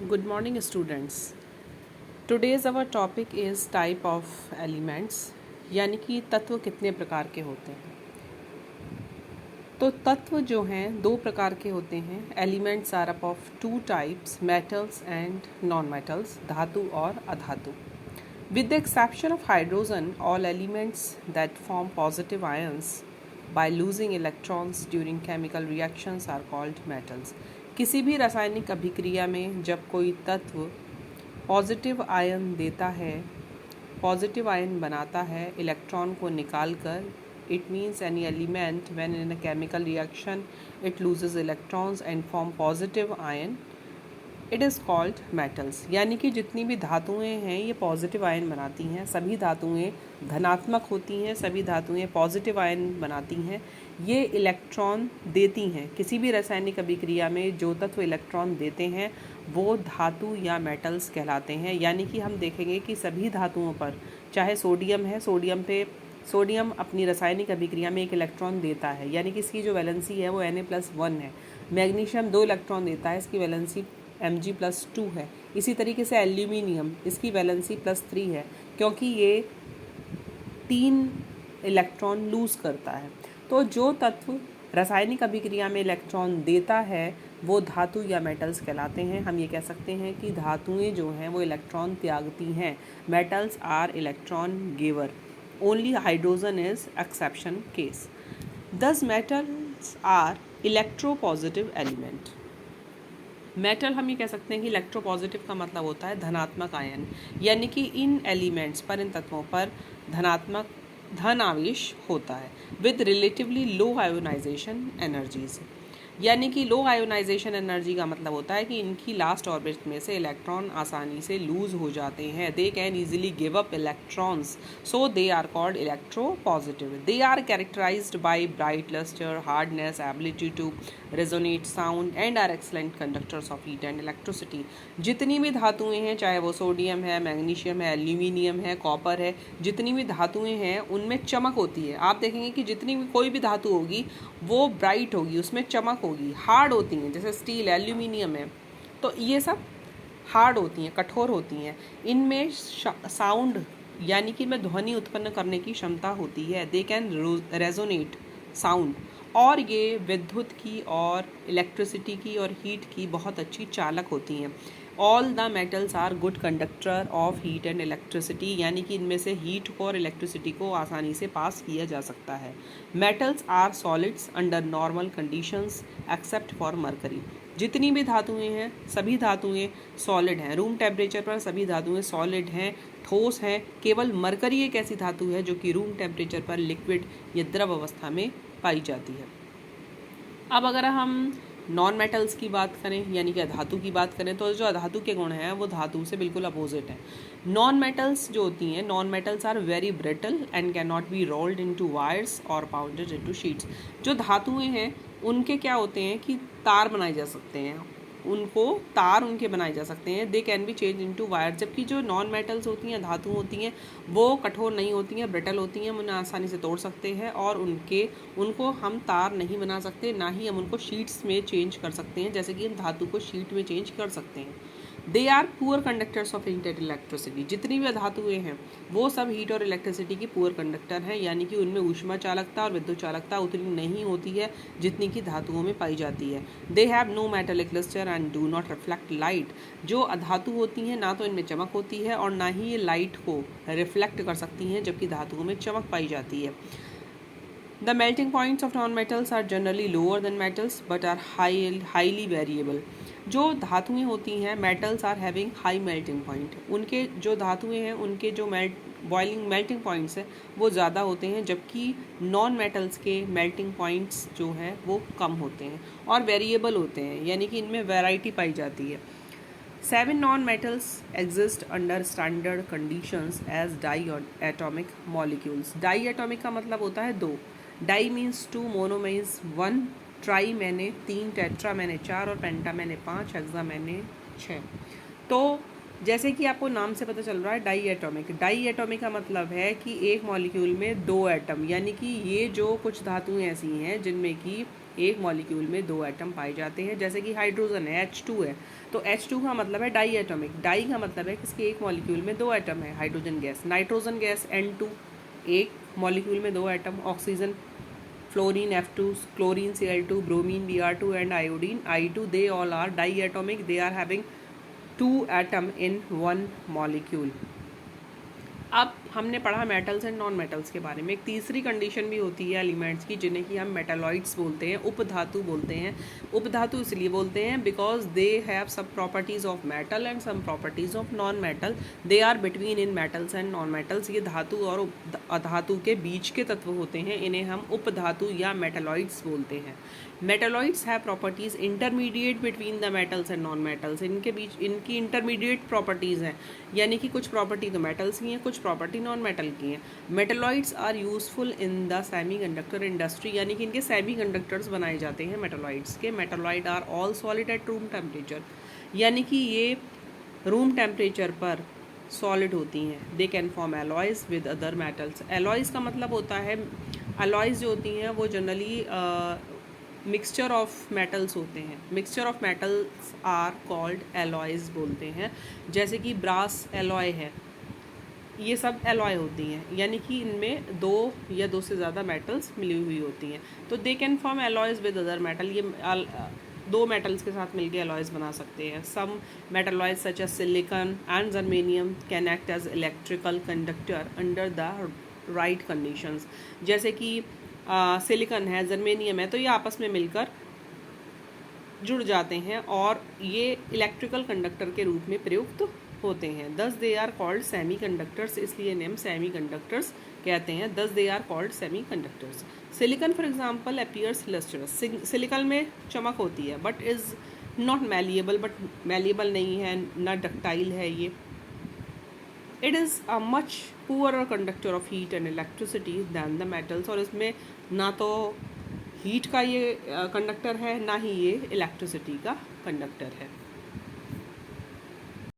Good morning, students. Today's our topic is type of elements, यानी कि तत्व कितने प्रकार के होते हैं। तो तत्व जो हैं दो प्रकार के होते हैं। Elements are up of two types, metals and non metals, धातु और अधातु। With the exception of hydrogen, all elements that form positive ions by losing electrons during chemical reactions are called metals. किसी भी रासायनिक अभिक्रिया में जब कोई तत्व पॉजिटिव आयन देता है, पॉजिटिव आयन बनाता है इलेक्ट्रॉन को निकाल कर, it means any element when in a chemical reaction it loses electrons and form positive ion, it is called metals. यानी कि जितनी भी धातुएं हैं ये पॉजिटिव आयन बनाती हैं, सभी धातुएं धनात्मक होती हैं, सभी धातुएं पॉजिटिव आयन बनाती हैं, ये इलेक्ट्रॉन देती हैं। किसी भी रासायनिक अभिक्रिया में जो तत्व इलेक्ट्रॉन देते हैं वो धातु या मेटल्स कहलाते हैं। यानी कि हम देखेंगे कि सभी धातुओं पर, चाहे सोडियम है, सोडियम अपनी रासायनिक अभिक्रिया में एक इलेक्ट्रॉन देता है, यानी कि इसकी जो वैलेंसी है वो Na+1 है। मैग्नीशियम 2 इलेक्ट्रॉन देता है, इसकी वैलेंसी Mg+2 है। इसी तरीके से एल्यूमिनियम, इसकी वैलेंसी +3 है, क्योंकि ये 3 इलेक्ट्रॉन लूज़ करता है। तो जो तत्व रासायनिक अभिक्रिया में इलेक्ट्रॉन देता है वो धातु या मेटल्स कहलाते हैं। हम ये कह सकते हैं कि धातुएं जो हैं वो इलेक्ट्रॉन त्यागती हैं। Metals are electron giver, only hydrogen is exception case. Thus metals are electropositive element. Metal हम ये कह सकते हैं कि इलेक्ट्रोपॉजिटिव का मतलब होता है धनात्मक आयन, यानी कि इन एलिमेंट्स पर, इन तत्वों पर धन आवेश होता है with relatively low ionization energies. यानी कि लो आयोनाइजेशन एनर्जी का मतलब होता है कि इनकी लास्ट ऑर्बिट में से इलेक्ट्रॉन आसानी से लूज हो जाते हैं। They can easily give up electrons, so they are called electropositive. They are characterised by bright lustre, hardness, ability to resonate sound and are excellent conductors of heat and electricity. जितनी भी धातुएं हैं, चाहे वो sodium है, magnesium है, aluminium है, copper है, जितनी भी धातुएं हैं उनमें चमक होती है। आप देखेंगे कि जितनी भी कोई भी धातु होगी वो ब्राइट होगी, उसमें चमक होगी। हार्ड होती हैं, जैसे स्टील, एल्यूमिनियम है, तो ये सब हार्ड होती हैं, कठोर होती हैं। इनमें साउंड यानी कि इनमें ध्वनि उत्पन्न करने की क्षमता होती है। दे कैन रेजोनेट साउंड, और ये विद्युत की और इलेक्ट्रिसिटी की और हीट की बहुत अच्छी चालक होती हैं। All the metals are good conductor of heat and electricity, यानी कि इनमें से हीट को और इलेक्ट्रिसिटी को आसानी से पास किया जा सकता है। Metals are solids under normal conditions except for mercury. जितनी भी धातुएं हैं सभी धातुएं सॉलिड हैं, रूम टेम्परेचर पर सभी धातुएं सॉलिड हैं, ठोस हैं। केवल मरकरी एक ऐसी धातु है जो कि रूम टेम्परेचर पर लिक्विड या द्रव अवस्था में पाई जाती है। अब अगर हम नॉन मेटल्स की बात करें, यानी कि अधातु की बात करें, तो जो अधातु के गुण हैं वो धातु से बिल्कुल अपोजिट हैं। नॉन मेटल्स जो होती हैं, non metals are very brittle and can not be rolled into wires और पाउंडेड इनटू शीट्स। जो धातुएं हैं उनके क्या होते हैं कि तार बनाए जा सकते हैं, उनके बनाए जा सकते हैं। They can be change into wire. जबकि जो नॉन मेटल्स होती हैं, धातु होती हैं, वो कठोर नहीं होती हैं, ब्रिटल होती हैं, हम उन्हें आसानी से तोड़ सकते हैं और उनको हम तार नहीं बना सकते, ना ही हम उनको शीट्स में चेंज कर सकते हैं, जैसे कि हम धातु को शीट में चेंज कर सकते हैं। They are poor conductors of heat and electricity. जितनी भी धातुएं हैं वो सब हीट और इलेक्ट्रिसिटी की पुअर कंडक्टर हैं, यानी कि उनमें ऊष्मा चालकता और विद्युत चालकता उतनी नहीं होती है जितनी कि धातुओं में पाई जाती है। They have no metallic lustre and do not reflect light. जो अधातु होती हैं ना तो इनमें चमक होती है और ना ही ये लाइट को रिफ्लेक्ट कर सकती हैं, जबकि धातुओं में चमक पाई जाती है। The melting points of non-metals are generally lower than metals but are highly variable. जो धातुएं होती हैं, metals are having high melting point. उनके जो धातुएं हैं उनके जो मेल्टिंग पॉइंट्स हैं वो ज़्यादा होते हैं, जबकि नॉन मेटल्स के मेल्टिंग पॉइंट्स जो हैं वो कम होते हैं और वेरिएबल होते हैं, यानी कि इनमें वैरायटी पाई जाती है। 7 non-metals exist under standard conditions as diatomic molecules. Diatomic का मतलब होता है 2, di means 2, mono means 1, tri मैंने 3, टेट्रा मैंने 4 और पेंटा मैंने 5, हेक्सा मैंने 6। तो जैसे कि आपको नाम से पता चल रहा है डाई एटॉमिक का मतलब है कि एक मॉलिक्यूल में 2 एटम, यानी कि ये जो कुछ धातुएं ऐसी हैं जिनमें कि एक मॉलिक्यूल में 2 एटम पाए जाते हैं। जैसे कि हाइड्रोजन है, H2 है, तो H2 का मतलब है डाई एटॉमिक। डाई का मतलब है किसके एक मॉलिक्यूल में 2 एटम है, hydrogen gas. Nitrogen gas N2, एक मॉलिक्यूल में 2 atom. Oxygen, fluorine F2, chlorine Cl2, bromine Br2 and iodine I2, they all are di atomic, they are having 2 atom in 1 molecule. अब हमने पढ़ा मेटल्स एंड नॉन मेटल्स के बारे में। एक तीसरी कंडीशन भी होती है एलिमेंट्स की, जिन्हें कि हम मेटालॉइड्स बोलते हैं, उपधातु बोलते हैं। उपधातु इसलिए बोलते हैं because they have some properties of metal and some properties of non metal. They are between in metals and non metals. ये धातु और अधातु के बीच के तत्व होते हैं, इन्हें हम उपधातु या मेटालॉइड्स बोलते हैं। Metalloids have properties intermediate between the metals and non metals. इनके बीच इनकी इंटरमीडिएट प्रॉपर्टीज़ हैं, यानी कि कुछ प्रॉपर्टी तो मेटल्स की हैं, कुछ प्रॉपर्टी नॉन मेटल की हैं। Metalloids are useful in the semiconductor industry, यानी कि इनके सेमीकंडक्टर्स बनाए जाते हैं मेटालॉइड्स के। Metalloid are all solid at room temperature, यानी कि ये रूम टेम्परेचर पर सॉलिड होती हैं। They can form alloys with other metals. Alloys का मतलब होता है, एलॉयज जो होती हैं वो जनरली मिक्सचर ऑफ मेटल्स होते हैं। Mixture of metals are called alloys बोलते हैं। जैसे कि ब्रास एलॉय है, ये सब एलॉय होती हैं, यानी कि इनमें 2 या 2 से ज़्यादा मेटल्स मिली हुई होती हैं। तो दे can form alloys with other metal, ये 2 मेटल्स के साथ मिलकर एलॉयज बना सकते हैं। Some metalloids such as silicon and germanium can act as electrical conductor under the right conditions. जैसे कि सिलिकॉन है, जर्मेनियम है, तो ये आपस में मिलकर जुड़ जाते हैं और ये इलेक्ट्रिकल कंडक्टर के रूप में प्रयुक्त होते हैं। Thus they are called semi conductors, इसलिए नेम सेमी कंडक्टर्स कहते हैं। Thus they are called semi conductors. Silicon for example appears lustrous, silicon में चमक होती है but is not malleable, but malleable नहीं है, ना डक्टाइल है ये। It is a much poorer conductor of heat and electricity than the metals, और इसमें ना तो हीट का ये कंडक्टर है, ना ही ये इलेक्ट्रिसिटी का कंडक्टर है।